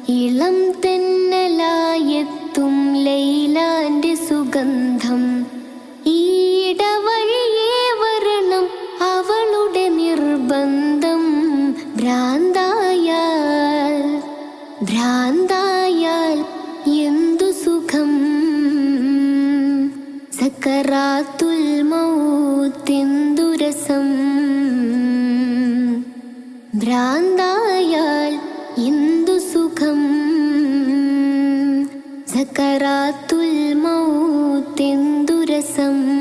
ഇളം തെന്നലായെത്തും ലൈലാന്റെ സുഗന്ധം. ഈടവഴിയേ വരണം അവളുടെ നിർബന്ധം. ഭ്രാന്തായാൽ എന്തു സുഖം. സക്കറാത്തുൽ മൗത്തെന്തു രസം. ഭ്രാന്തായാൽ എന്തു സുഖം. സക്കറാത്തുൽ മൗത്തെന്തു രസം.